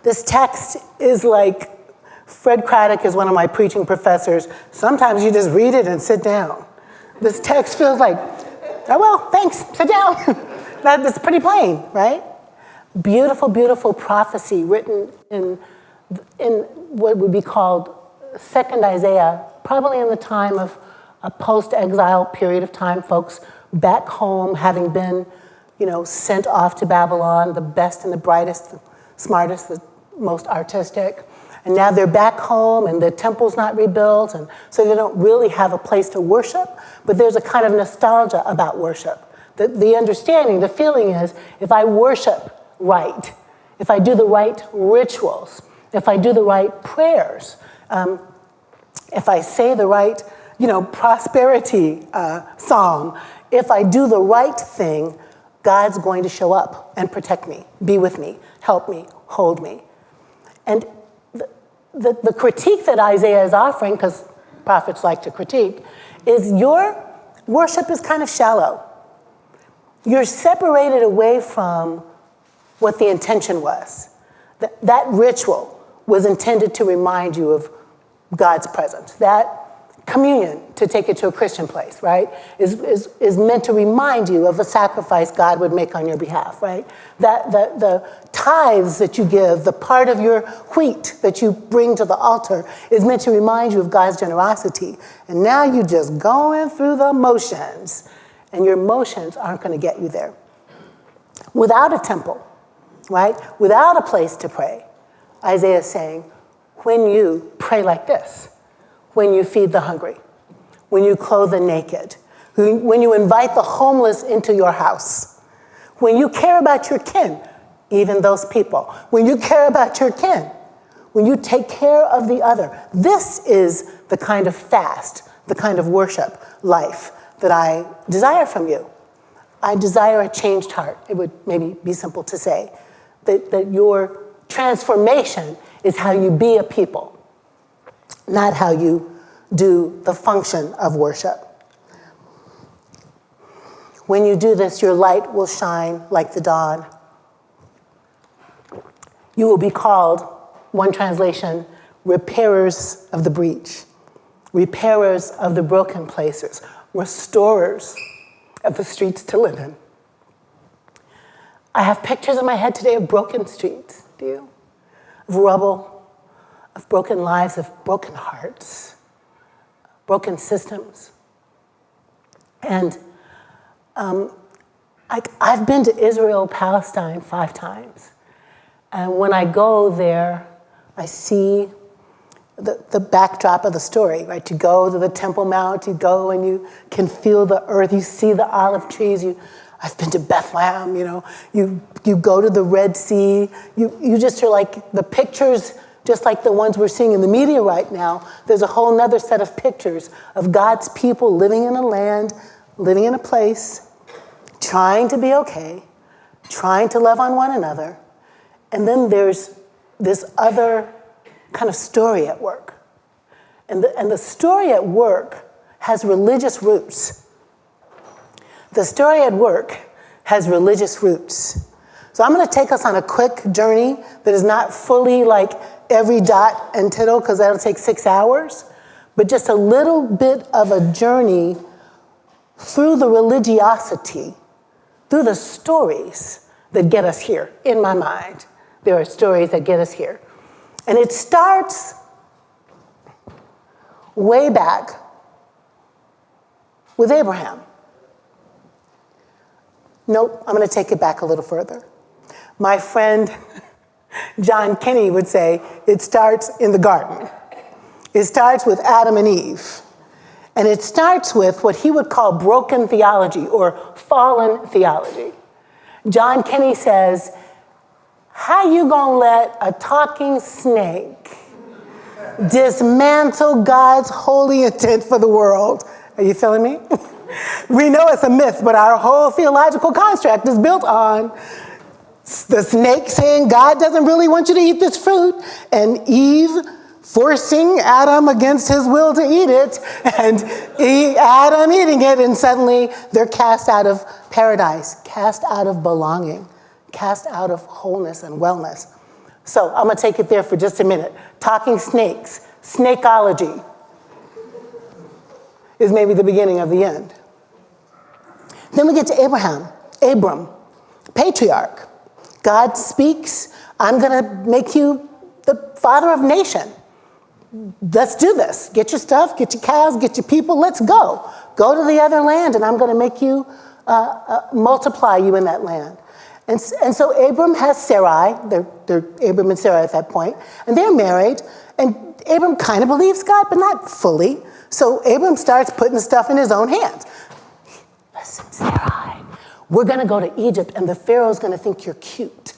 This text is like, Fred Craddock is one of my preaching professors. Sometimes you just read it and sit down. This text feels like, oh, well, thanks, sit down. That's pretty plain, right? Beautiful, beautiful prophecy written in what would be called Second Isaiah, probably in the time of a post-exile period of time, folks back home having been, sent off to Babylon, the best and the brightest, the smartest, the most artistic. And now they're back home and the temple's not rebuilt, and so they don't really have a place to worship, but there's a kind of nostalgia about worship. The understanding, the feeling is, if I worship right, if I do the right rituals, if I do the right prayers, if I say the right, prosperity psalm, if I do the right thing, God's going to show up and protect me, be with me, help me, hold me. And the critique that Isaiah is offering, because prophets like to critique, is your worship is kind of shallow. You're separated away from what the intention was. That ritual was intended to remind you of God's presence. That communion, to take it to a Christian place, right, is meant to remind you of a sacrifice God would make on your behalf, right? That the tithes that you give, the part of your wheat that you bring to the altar, is meant to remind you of God's generosity. And now you're just going through the motions, and your motions aren't going to get you there. Without a temple, right, without a place to pray, Isaiah is saying, when you pray like this, when you feed the hungry, when you clothe the naked, when you invite the homeless into your house, when you care about your kin, even those people, when you care about your kin, when you take care of the other, this is the kind of fast, the kind of worship life that I desire from you. I desire a changed heart. It would maybe be simple to say that your transformation is how you be a people, not how you do the function of worship. When you do this, your light will shine like the dawn. You will be called, one translation, repairers of the breach, repairers of the broken places, restorers of the streets to live in. I have pictures in my head today of broken streets, do you? Of rubble, of broken lives, of broken hearts, broken systems. And I've been to Israel, Palestine 5 times. And when I go there, I see the backdrop of the story, right? You go to the Temple Mount, you go and you can feel the earth, you see the olive trees, I've been to Bethlehem, you go to the Red Sea, you just are like, the pictures, just like the ones we're seeing in the media right now, there's a whole nother set of pictures of God's people living in a land, living in a place, trying to be okay, trying to love on one another. And then there's this other kind of story at work. And the story at work has religious roots. The story at work has religious roots. So I'm going to take us on a quick journey that is not fully like every dot and tittle, because that'll take 6 hours, but just a little bit of a journey through the religiosity, through the stories that get us here, in my mind. There are stories that get us here. And it starts way back with Abraham. Nope, I'm going to take it back a little further. My friend John Kenny would say it starts in the garden. It starts with Adam and Eve. And it starts with what he would call broken theology or fallen theology. John Kenny says, how you gonna let a talking snake dismantle God's holy intent for the world? Are you feeling me? We know it's a myth, but our whole theological construct is built on the snake saying God doesn't really want you to eat this fruit, and Eve forcing Adam against his will to eat it, and Adam eating it, and suddenly they're cast out of paradise, cast out of belonging, cast out of wholeness and wellness. So I'm going to take it there for just a minute. Talking snakes, snakeology is maybe the beginning of the end. Then we get to Abram, patriarch. God speaks, I'm going to make you the father of nation. Let's do this. Get your stuff, get your cows, get your people, let's go. Go to the other land, and I'm going to make you, multiply you in that land. And so Abram has Sarai, they're Abram and Sarai at that point, and they're married, and Abram kind of believes God, but not fully. So Abram starts putting stuff in his own hands. Listen, Sarai, we're going to go to Egypt, and the Pharaoh's going to think you're cute.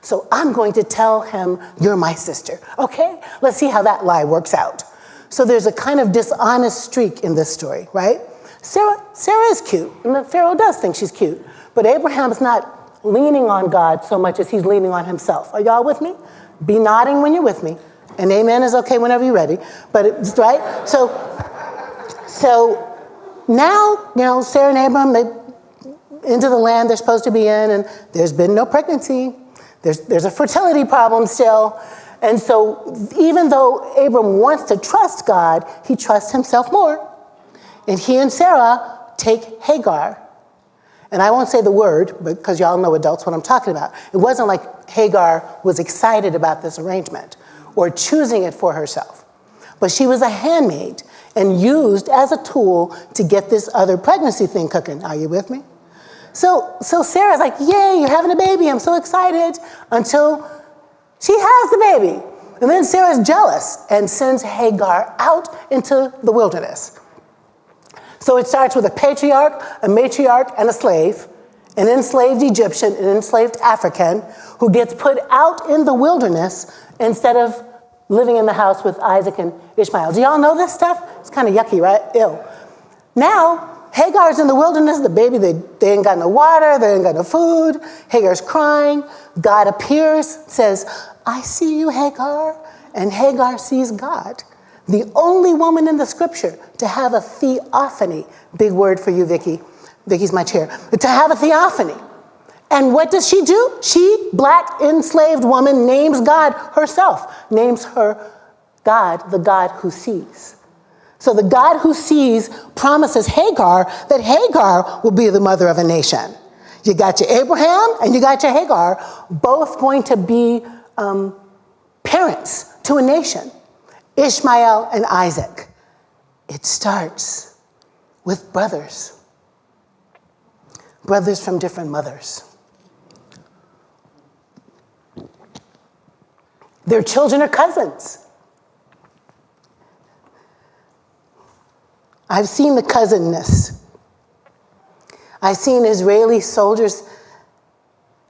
So I'm going to tell him you're my sister. Okay, let's see how that lie works out. So there's a kind of dishonest streak in this story, right? Sarah is cute, and the Pharaoh does think she's cute, but Abraham's not leaning on God so much as he's leaning on himself. Are y'all with me? Be nodding when you're with me, and amen is okay whenever you're ready. But it's right. So now, Sarah and Abram, they into the land they're supposed to be in, and there's been no pregnancy. There's a fertility problem still. And so even though Abram wants to trust God, he trusts himself more. And he and Sarah take Hagar. And I won't say the word, because y'all know adults what I'm talking about. It wasn't like Hagar was excited about this arrangement or choosing it for herself. But she was a handmaid and used as a tool to get this other pregnancy thing cooking. Are you with me? So Sarah's like, yay, you're having a baby. I'm so excited, until she has the baby. And then Sarah's jealous and sends Hagar out into the wilderness. So it starts with a patriarch, a matriarch, and a slave, an enslaved Egyptian, an enslaved African, who gets put out in the wilderness instead of living in the house with Isaac and Ishmael. Do y'all know this stuff? It's kind of yucky, right? Ew. Now, Hagar's in the wilderness, the baby, they ain't got no water, they ain't got no food. Hagar's crying. God appears, says, I see you, Hagar. And Hagar sees God. The only woman in the scripture to have a theophany. Big word for you, Vicky. Vicky's my chair. To have a theophany. And what does she do? She, black enslaved woman, names God herself. Names her God, the God who sees. So the God who sees promises Hagar that Hagar will be the mother of a nation. You got your Abraham and you got your Hagar, both going to be parents to a nation. Ishmael and Isaac. It starts with brothers. Brothers from different mothers. Their children are cousins. I've seen the cousinness. I've seen Israeli soldiers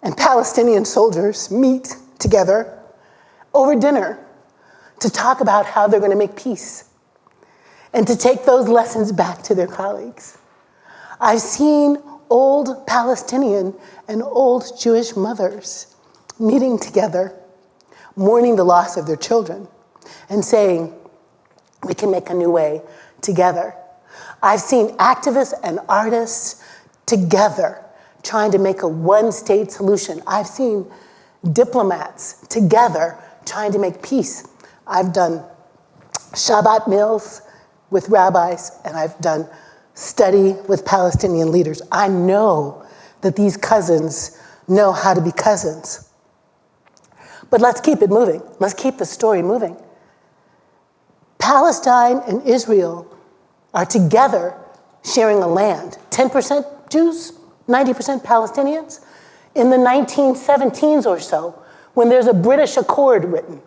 and Palestinian soldiers meet together over dinner to talk about how they're going to make peace and to take those lessons back to their colleagues. I've seen old Palestinian and old Jewish mothers meeting together, mourning the loss of their children, and saying, we can make a new way together. I've seen activists and artists together trying to make a one-state solution. I've seen diplomats together trying to make peace. I've done Shabbat meals with rabbis, and I've done study with Palestinian leaders. I know that these cousins know how to be cousins. But let's keep it moving. Let's keep the story moving. Palestine and Israel are together sharing a land. 10% Jews, 90% Palestinians. In the 1917s or so, when there's a British Accord written.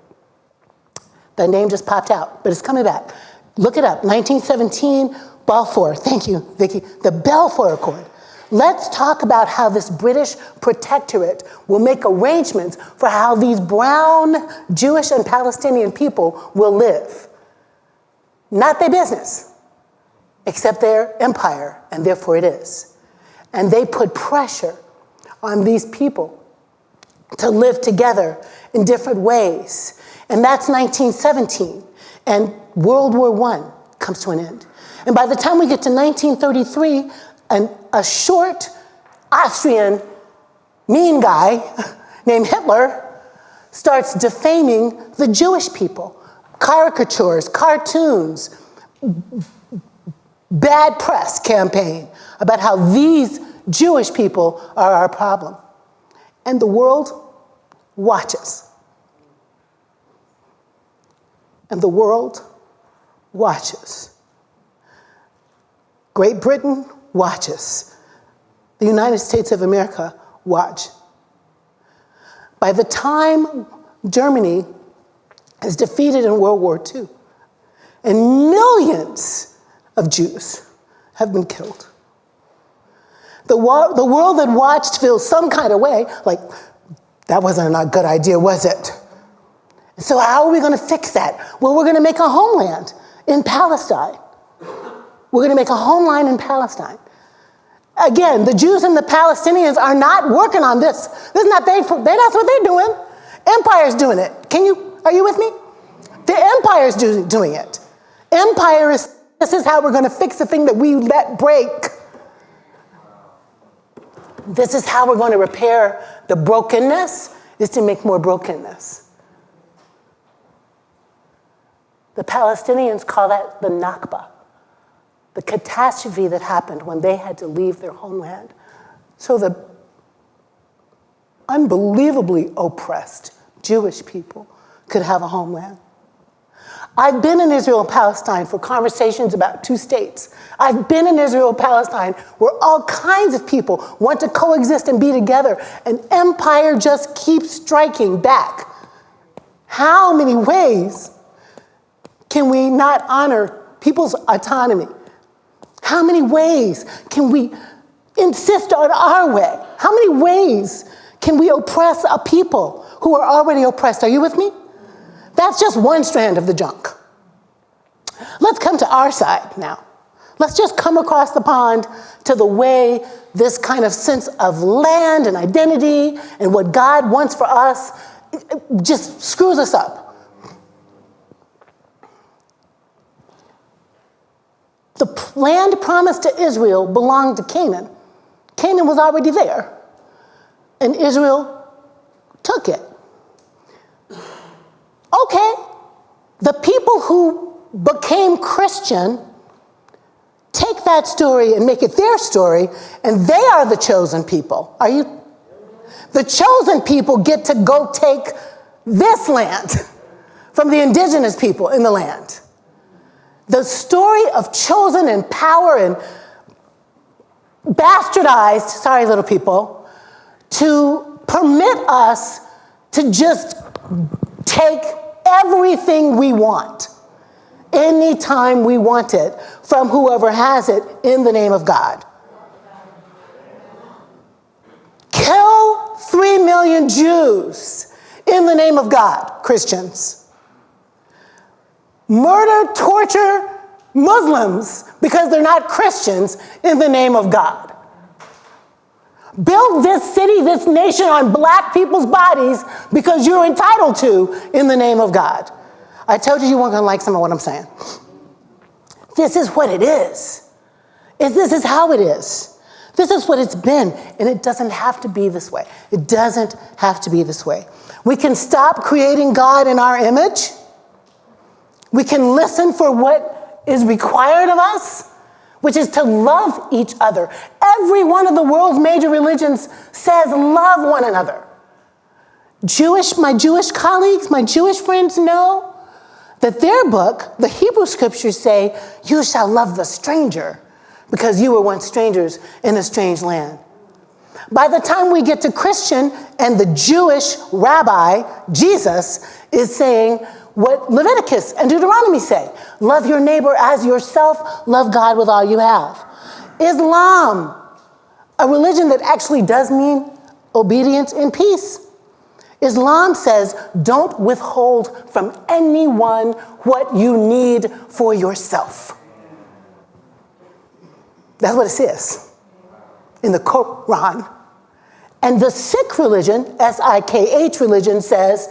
That name just popped out, but it's coming back. Look it up, 1917, Balfour. Thank you, Vicky. The Balfour Accord. Let's talk about how this British protectorate will make arrangements for how these brown Jewish and Palestinian people will live. Not their business, except their empire, and therefore it is. And they put pressure on these people to live together in different ways. And that's 1917. And World War I comes to an end. And by the time we get to 1933, a short Austrian mean guy named Hitler starts defaming the Jewish people. Caricatures, cartoons, bad press campaign about how these Jewish people are our problem. And the world watches. And the world watches. Great Britain watches. The United States of America watch. By the time Germany is defeated in World War II, and millions of Jews have been killed, the world that watched feels some kind of way, like, that wasn't a good idea, was it? So how are we going to fix that? Well, we're going to make a homeland in Palestine. We're going to make a homeland in Palestine. Again, the Jews and the Palestinians are not working on this. This is not that's what they're doing. Empire's doing it. Are you with me? The empire's doing it. This is how we're going to fix the thing that we let break. This is how we're going to repair the brokenness, is to make more brokenness. The Palestinians call that the Nakba, the catastrophe that happened when they had to leave their homeland. So the unbelievably oppressed Jewish people could have a homeland. I've been in Israel and Palestine for conversations about two states. I've been in Israel and Palestine where all kinds of people want to coexist and be together, and empire just keeps striking back. How many ways can we not honor people's autonomy? How many ways can we insist on our way? How many ways can we oppress a people who are already oppressed? Are you with me? That's just one strand of the junk. Let's come to our side now. Let's just come across the pond to the way this kind of sense of land and identity and what God wants for us just screws us up. The land promised to Israel belonged to Canaan. Canaan was already there, and Israel took it. Okay, the people who became Christian take that story and make it their story, and they are the chosen people. Are you? The chosen people get to go take this land from the indigenous people in the land. The story of chosen and power and bastardized, sorry little people, to permit us to just take everything we want, anytime we want it, from whoever has it in the name of God. Kill 3 million Jews in the name of God, Christians. Murder, torture Muslims because they're not Christians in the name of God. Build this city, this nation on black people's bodies because you're entitled to in the name of God. I told you weren't going to like some of what I'm saying. This is what it is. This is how it is. This is what it's been, and it doesn't have to be this way. It doesn't have to be this way. We can stop creating God in our image. We can listen for what is required of us, which is to love each other. Every one of the world's major religions says love one another. My Jewish colleagues, my Jewish friends know that their book, the Hebrew scriptures say, you shall love the stranger because you were once strangers in a strange land. By the time we get to Christian and the Jewish rabbi, Jesus, is saying what Leviticus and Deuteronomy say. Love your neighbor as yourself. Love God with all you have. Islam, a religion that actually does mean obedience and peace. Islam says, don't withhold from anyone what you need for yourself. That's what it says in the Quran. And the Sikh religion, S-I-K-H religion, says,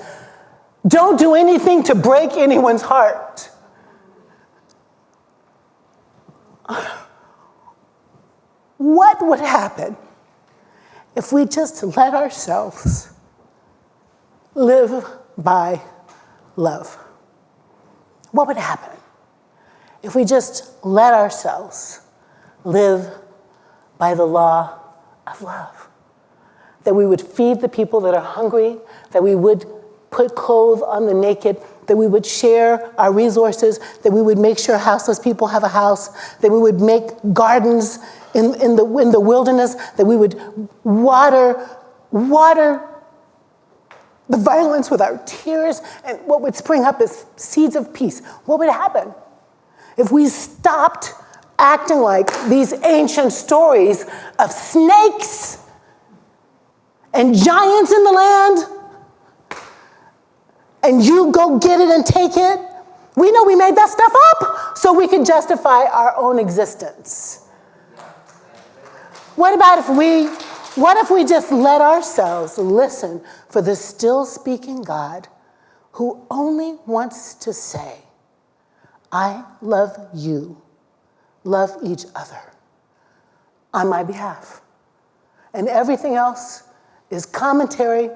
don't do anything to break anyone's heart. What would happen if we just let ourselves live by love. What would happen if we just let ourselves live by the law of love? That we would feed the people that are hungry, that we would put clothes on the naked, that we would share our resources, that we would make sure houseless people have a house, that we would make gardens in the wilderness, that we would water the violence with our tears, and what would spring up is seeds of peace. What would happen if we stopped acting like these ancient stories of snakes and giants in the land, and you go get it and take it? We know we made that stuff up so we could justify our own existence. What if we just let ourselves listen for the still speaking God who only wants to say, I love you, love each other on my behalf. And everything else is commentary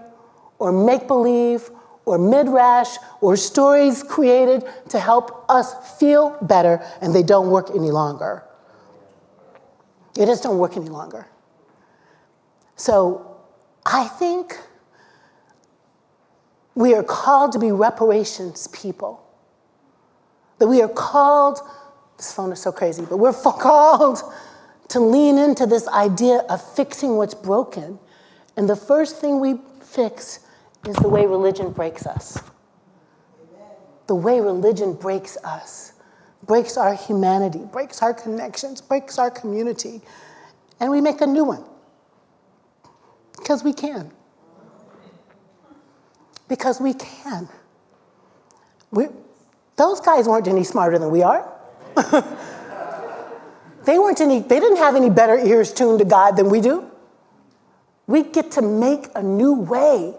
or make-believe or midrash or stories created to help us feel better, and they don't work any longer. They just don't work any longer. So I think we are called to be reparations people. That we are called, this phone is so crazy, but we're called to lean into this idea of fixing what's broken. And the first thing we fix is the way religion breaks us. The way religion breaks us, breaks our humanity, breaks our connections, breaks our community, and we make a new one. Because we can. Because we can. Those guys weren't any smarter than we are. They didn't have any better ears tuned to God than we do. We get to make a new way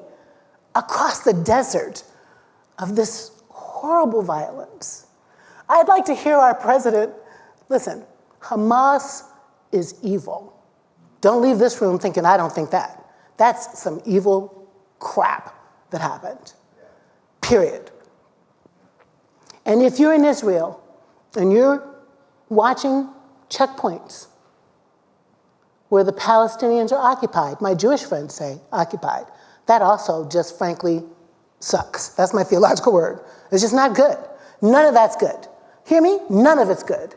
across the desert of this horrible violence. I'd like to hear our president, listen, Hamas is evil. Don't leave this room thinking I don't think that. That's some evil crap that happened, period. And if you're in Israel and you're watching checkpoints where the Palestinians are occupied, my Jewish friends say occupied, that also just frankly sucks. That's my theological word. It's just not good. None of that's good. Hear me? None of it's good.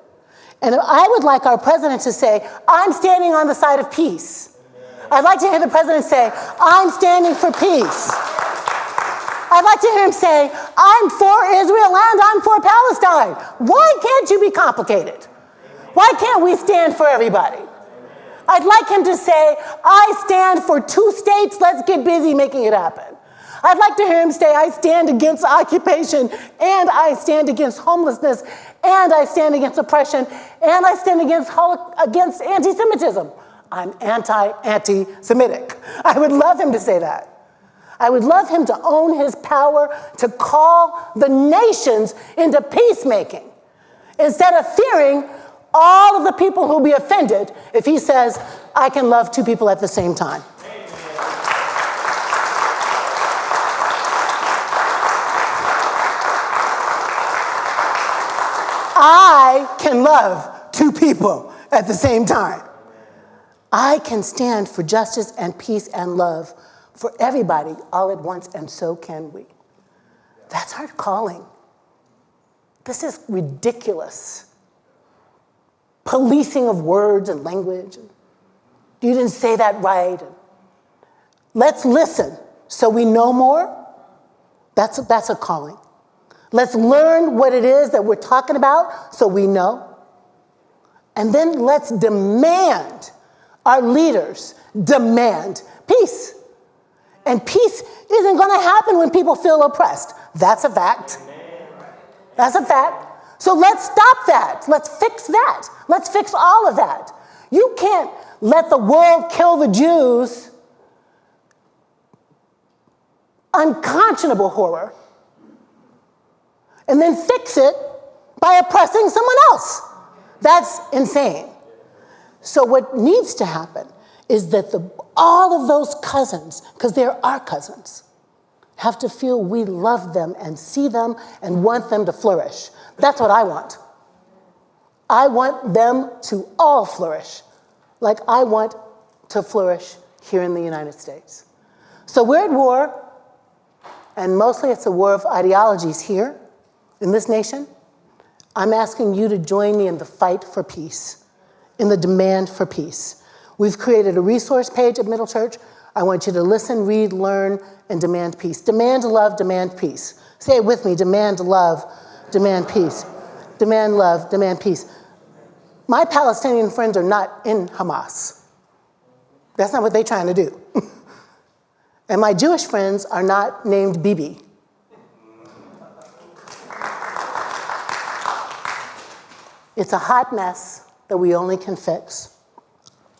And I would like our president to say, I'm standing on the side of peace. I'd like to hear the president say, I'm standing for peace. I'd like to hear him say, I'm for Israel and I'm for Palestine. Why can't you be complicated? Why can't we stand for everybody? I'd like him to say, I stand for 2 states, let's get busy making it happen. I'd like to hear him say, I stand against occupation, and I stand against homelessness, and I stand against oppression, and I stand against anti-Semitism. I'm anti-Semitic. I would love him to say that. I would love him to own his power to call the nations into peacemaking instead of fearing all of the people who'll be offended if he says, I can love 2 people at the same time. I can love 2 people at the same time. I can stand for justice and peace and love for everybody all at once, and so can we. That's our calling. This is ridiculous. Policing of words and language. You didn't say that right. Let's listen so we know more. That's a calling. Let's learn what it is that we're talking about so we know. And then let's demand, our leaders demand peace. And peace isn't going to happen when people feel oppressed. That's a fact. That's a fact. So let's stop that. Let's fix that. Let's fix all of that. You can't let the world kill the Jews. Unconscionable horror. And then fix it by oppressing someone else. That's insane. So what needs to happen is that all of those cousins, because they're our cousins, have to feel we love them and see them and want them to flourish. That's what I want. I want them to all flourish, like I want to flourish here in the United States. So we're at war, and mostly it's a war of ideologies here in this nation. I'm asking you to join me in the fight for peace, in the demand for peace. We've created a resource page at Middle Church. I want you to listen, read, learn, and demand peace. Demand love, demand peace. Say it with me, demand love, demand peace. Demand love, demand peace. My Palestinian friends are not in Hamas. That's not what they're trying to do. And my Jewish friends are not named Bibi. It's a hot mess that we only can fix.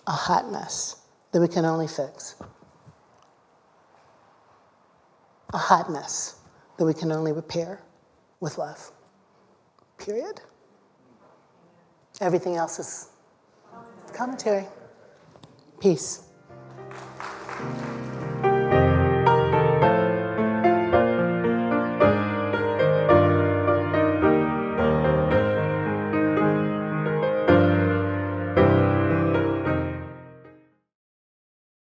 A hot mess that we can only fix. A hot mess that we can only repair with love. Period. Everything else is commentary. Peace.